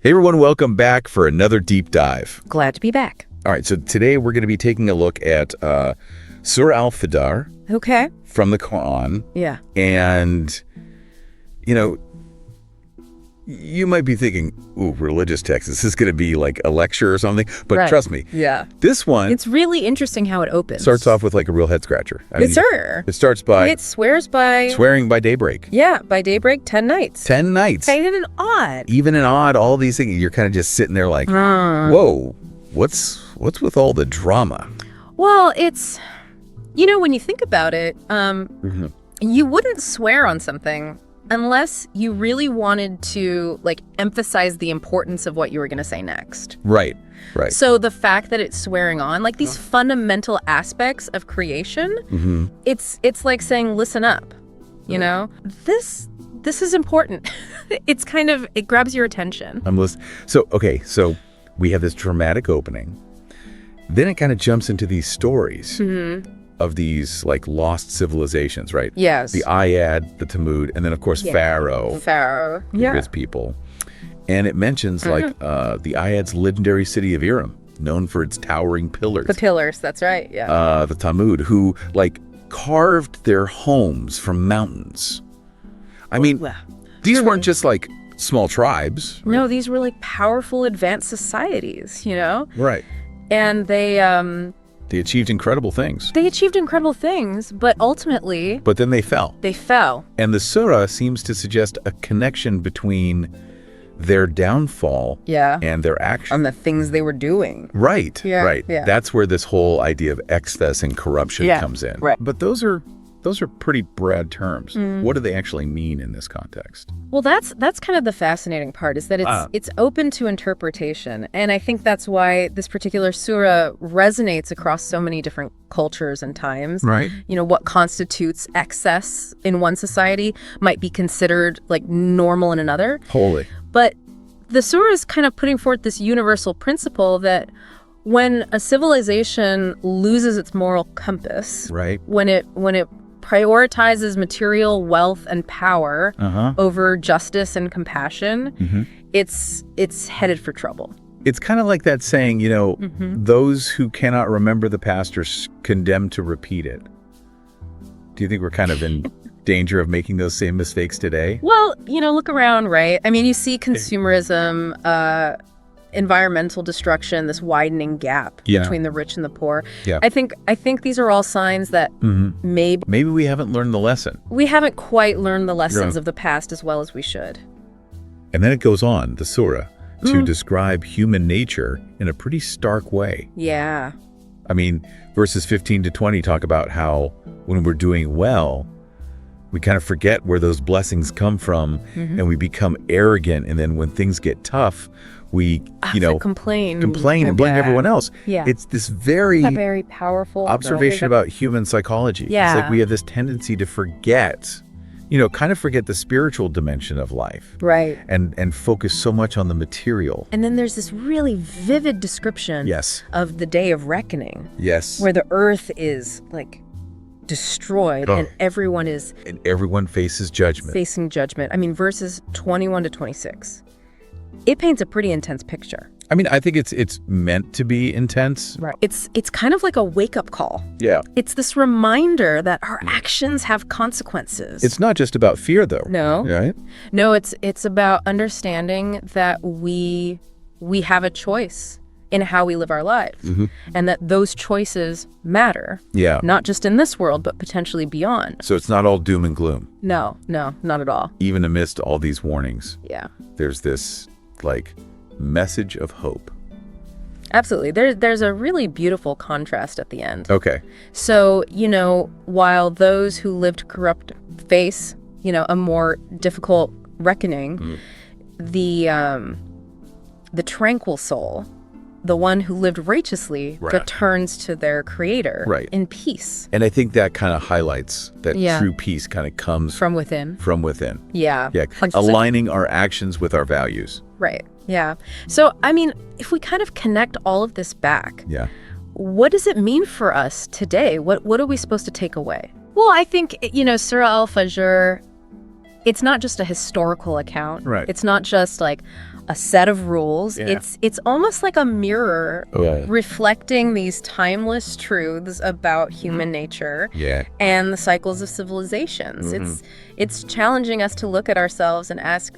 Hey everyone, welcome back for another deep dive. Glad to be back. All right, so today we're going to be taking a look at Surah Al-Fajr Okay. from the Quran. Yeah. And, you know, you might be thinking, ooh, religious text, is this going to be like a lecture or something? But Right. trust me, Yeah. this one It's really interesting how it opens. starts off with like a real head scratcher. I mean, Sir. it starts by It swears by... swearing by daybreak. Yeah, by daybreak, 10 nights. 10 nights. Even and odd. Even and odd, all these things. You're kind of just sitting there like, whoa, what's with all the drama? Well, it's... You know, when you think about it, you wouldn't swear on something unless you really wanted to, like, emphasize the importance of what you were going to say next. Right, right. So the fact that it's swearing on, like these fundamental aspects of creation, it's like saying, listen up, you know? This is important. It's kind of, it grabs your attention. I'm listening. So we have this dramatic opening. Then it kind of jumps into these stories of these like lost civilizations, right? Yes. The Ayad, the Tamud, and then of course Pharaoh. His people. And it mentions like the Ayad's legendary city of Iram, known for its towering pillars. The pillars, that's right, yeah. The Tamud, who like carved their homes from mountains. I mean, these weren't just like small tribes. No, these were like powerful, advanced societies, you know? Right. And they achieved incredible things. They achieved incredible things, but ultimately... But then they fell. They fell. And the surah seems to suggest a connection between their downfall and their action. On the things they were doing. Right, Yeah, right. yeah. That's where this whole idea of excess and corruption comes in. Right. But those are pretty broad terms. What do they actually mean in this context? Well, that's kind of the fascinating part, is that it's open to interpretation. And I think that's why this particular surah resonates across so many different cultures and times. Right. You know, what constitutes excess in one society might be considered like normal in another. Wholly. But the surah is kind of putting forth this universal principle that when a civilization loses its moral compass, Right. when it prioritizes material wealth and power over justice and compassion, it's headed for trouble. It's kind of like that saying, you know, those who cannot remember the past are condemned to repeat it. Do you think we're kind of in danger of making those same mistakes today? Well, you know, look around, right? I mean, you see consumerism, environmental destruction, this widening gap between the rich and the poor. Yeah. I think these are all signs that maybe we haven't learned the lesson. we haven't quite learned the lessons of the past as well as we should. And then it goes on, the surah, to describe human nature in a pretty stark way. Yeah. I mean, verses 15 to 20 talk about how when we're doing well, we kind of forget where those blessings come from and we become arrogant. And then when things get tough, we, complain and blame everyone else. Yeah. It's this very powerful observation about human psychology. Yeah. It's like we have this tendency to forget, kind of forget the spiritual dimension of life. Right. And focus so much on the material. And then there's this really vivid description of the day of reckoning. Yes. Where the earth is like destroyed and everyone faces judgment. Facing judgment. I mean, verses 21 to 26. It paints a pretty intense picture. I mean, I think it's meant to be intense. Right. It's kind of like a wake-up call. Yeah. It's this reminder that our actions have consequences. It's not just about fear, though. No. Right? No, it's about understanding that we have a choice in how we live our lives, and that those choices matter. Yeah. Not just in this world, but potentially beyond. So it's not all doom and gloom. No, not at all. Even amidst all these warnings. Yeah. There's this like message of hope. Absolutely. There's a really beautiful contrast at the end. Okay. So, while those who lived corrupt face, a more difficult reckoning, the tranquil soul, the one who lived righteously, returns to their creator in peace. And I think that kind of highlights that true peace kind of comes from within. From within. Yeah. Yeah. 100%. Aligning our actions with our values. Right. Yeah. So, I mean, if we kind of connect all of this back, what does it mean for us today? What are we supposed to take away? Well, I think, Surah Al-Fajr it's not just a historical account. Right. It's not just like a set of rules. Yeah. It's almost like a mirror Yeah. reflecting these timeless truths about human nature Yeah. and the cycles of civilizations. It's challenging us to look at ourselves and ask,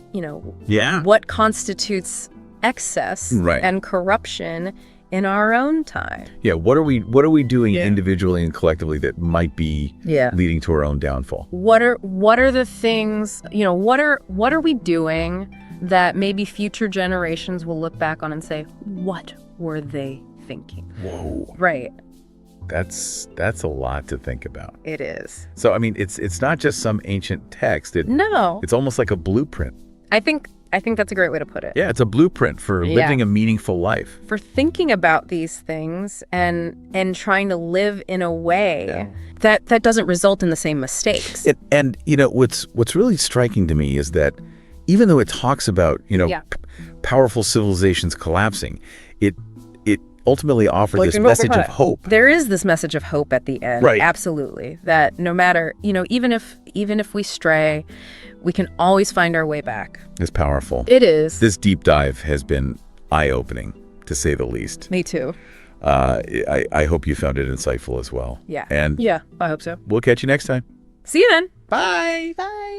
Yeah. what constitutes excess Right. and corruption in our own time. Yeah. What are we doing individually and collectively that might be leading to our own downfall? What are the things, what are we doing that maybe future generations will look back on and say, what were they thinking? Whoa. Right. That's a lot to think about. It is. So I mean, it's not just some ancient text. No. It's almost like a blueprint. I think that's a great way to put it. Yeah, it's a blueprint for living a meaningful life. For thinking about these things and trying to live in a way that doesn't result in the same mistakes. And what's really striking to me is that even though it talks about powerful civilizations collapsing, it ultimately offers this message of hope. There is this message of hope at the end. Right. Absolutely. That no matter, even if we stray, we can always find our way back. It's powerful. It is. This deep dive has been eye-opening, to say the least. Me too. I hope you found it insightful as well. Yeah. And yeah, I hope so. we'll catch you next time. See you then. Bye. Bye.